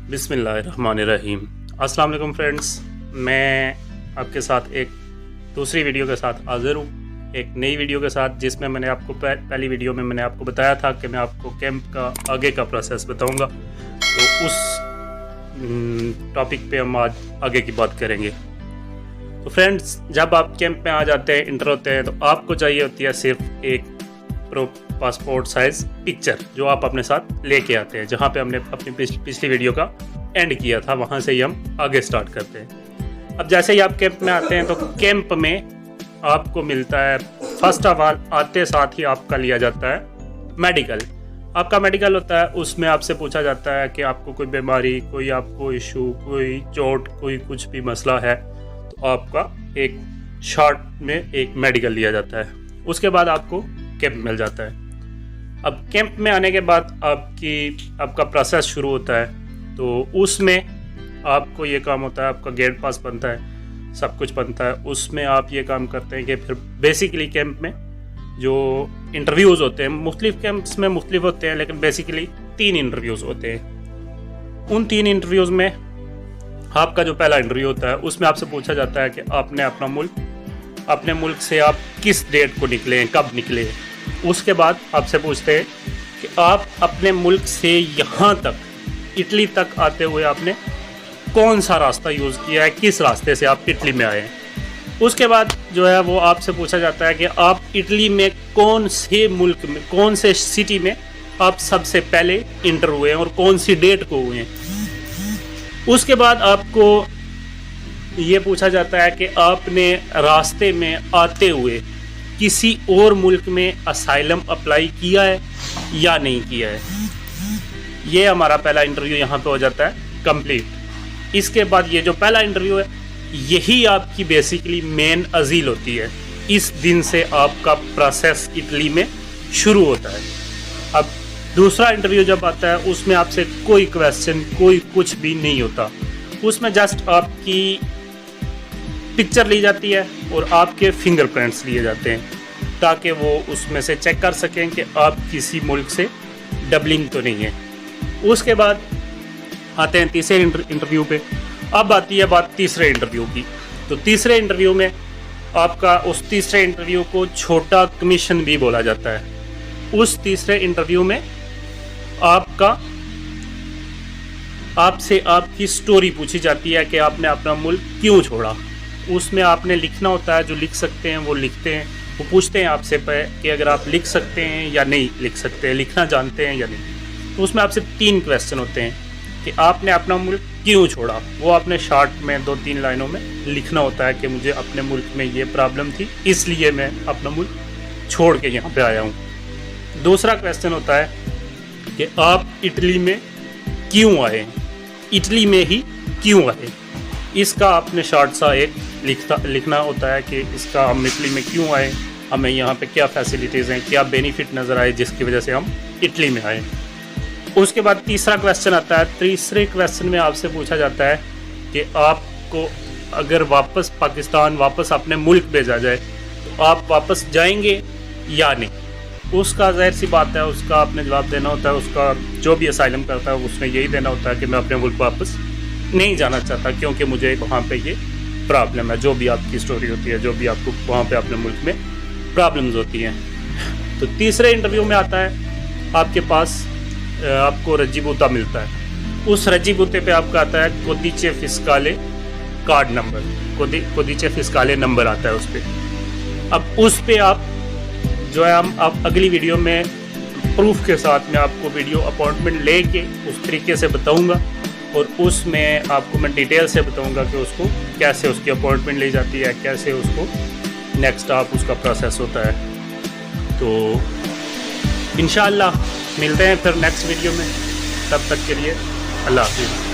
बिस्मिल्लाहिर्रहमानिर्रहीम। अस्सलाम वालेकुम फ्रेंड्स, मैं आपके साथ एक दूसरी वीडियो के साथ हाज़िर हूँ, एक नई वीडियो के साथ, जिसमें मैंने आपको पहली वीडियो में मैंने आपको बताया था कि मैं आपको कैंप का आगे का प्रोसेस बताऊँगा। तो उस टॉपिक पे हम आज आगे की बात करेंगे। तो फ्रेंड्स, जब आप कैंप में आ जाते हैं, इंटर होते हैं, तो आपको चाहिए होती है सिर्फ एक पासपोर्ट साइज़ पिक्चर जो आप अपने साथ लेके आते हैं। जहाँ पे हमने अपनी पिछली वीडियो का एंड किया था, वहाँ से ही हम आगे स्टार्ट करते हैं। अब जैसे ही आप कैंप में आते हैं, तो कैंप में आपको मिलता है, फर्स्ट ऑफ ऑल आते साथ ही आपका लिया जाता है मेडिकल। आपका मेडिकल होता है, उसमें आपसे पूछा जाता है कि आपको कोई बीमारी, कोई आपको इशू, कोई चोट, कोई कुछ भी मसला है, तो आपका एक शॉर्ट में एक मेडिकल लिया जाता है। उसके बाद आपको कैंप मिल जाता है। अब कैंप में आने के बाद आपका प्रोसेस शुरू होता है। तो उसमें आपको ये काम होता है, आपका गेट पास बनता है, सब कुछ बनता है। उसमें आप ये काम करते हैं कि फिर बेसिकली कैंप में जो इंटरव्यूज़ होते हैं, मुख्तलिफ कैंप्स में मुख्तलिफ होते हैं, लेकिन बेसिकली 3 इंटरव्यूज़ होते हैं। उन 3 इंटरव्यूज़ में आपका जो पहला इंटरव्यू होता है, उसमें आपसे पूछा जाता है कि आपने अपने मुल्क से आप किस डेट को निकले हैं, कब निकले हैं। उसके बाद आपसे पूछते हैं कि आप अपने मुल्क से यहाँ तक, इटली तक आते हुए आपने कौन सा रास्ता यूज़ किया है, किस रास्ते से आप इटली में आए हैं। उसके बाद जो है वो आपसे पूछा जाता है कि आप इटली में कौन से मुल्क में, कौन से सिटी में आप सबसे पहले इंटर हुए हैं और कौन सी डेट को हुए हैं। उसके बाद आपको ये पूछा जाता है कि आपने रास्ते में आते हुए किसी और मुल्क में असाइलम अप्लाई किया है या नहीं किया है। ये हमारा पहला इंटरव्यू यहाँ पे हो जाता है कंप्लीट। इसके बाद ये जो पहला इंटरव्यू है, यही आपकी बेसिकली मेन अजील होती है। इस दिन से आपका प्रोसेस इटली में शुरू होता है। अब दूसरा इंटरव्यू जब आता है, उसमें आपसे कोई क्वेश्चन, कोई कुछ भी नहीं होता। उसमें जस्ट आपकी पिक्चर ली जाती है और आपके फिंगरप्रिंट्स लिए जाते हैं, ताकि वो उसमें से चेक कर सकें कि आप किसी मुल्क से डबलिंग तो नहीं है। उसके बाद आते हैं तीसरे इंटरव्यू पे। अब आती है बात तीसरे इंटरव्यू की। तो तीसरे इंटरव्यू में आपका, उस तीसरे इंटरव्यू को छोटा कमीशन भी बोला जाता है। उस तीसरे इंटरव्यू में आपसे आपकी स्टोरी पूछी जाती है कि आपने अपना मुल्क क्यों छोड़ा। उसमें आपने लिखना होता है, जो लिख सकते हैं वो लिखते हैं। वो पूछते हैं आपसे कि अगर आप लिख सकते हैं या नहीं लिख सकते हैं, लिखना जानते हैं या नहीं। तो उसमें आपसे 3 क्वेश्चन होते हैं कि आपने अपना मुल्क क्यों छोड़ा। वो आपने शॉर्ट में 2-3 लाइनों में लिखना होता है कि मुझे अपने मुल्क में ये प्रॉब्लम थी, इसलिए मैं अपना मुल्क छोड़ के यहाँ पे आया हूँ। दूसरा क्वेश्चन होता है कि आप इटली में क्यों आए, इटली में ही क्यों आए। इसका आपने शॉर्ट सा एक लिखना होता है कि इसका हम इटली में क्यों आए, हमें यहाँ पे क्या फैसिलिटीज़ हैं, क्या बेनिफिट नज़र आए जिसकी वजह से हम इटली में आए। उसके बाद तीसरा क्वेश्चन आता है। तीसरे क्वेश्चन में आपसे पूछा जाता है कि आपको अगर वापस पाकिस्तान, वापस अपने मुल्क भेजा जाए, तो आप वापस जाएंगे या नहीं। उसका ज़ाहिर सी बात है, उसका आपने जवाब देना होता है। उसका जो भी असाइलम करता है उसने यही देना होता है कि मैं अपने मुल्क वापस नहीं जाना चाहता, क्योंकि मुझे वहाँ पे ये प्रॉब्लम है। जो भी आपकी स्टोरी होती है, जो भी आपको वहाँ पे अपने मुल्क में प्रॉब्लम्स होती हैं। तो तीसरे इंटरव्यू में आता है आपके पास, आपको रजीबूता मिलता है। उस रजीबूते पे आपका आता है कोदिचे फिस्काले कार्ड नंबर, कोदिचे फिस्काले नंबर आता है उस पर। अब उस पर आप जो है, हम आप अगली वीडियो में प्रूफ के साथ में आपको वीडियो अपॉइंटमेंट लेके उस तरीके से बताऊँगा, और उसमें आपको मैं डिटेल से बताऊंगा कि उसको कैसे उसकी अपॉइंटमेंट ली जाती है, कैसे उसको नेक्स्ट आप उसका प्रोसेस होता है। तो इंशाअल्लाह मिलते हैं फिर नेक्स्ट वीडियो में। तब तक के लिए अल्लाह हाफिज़।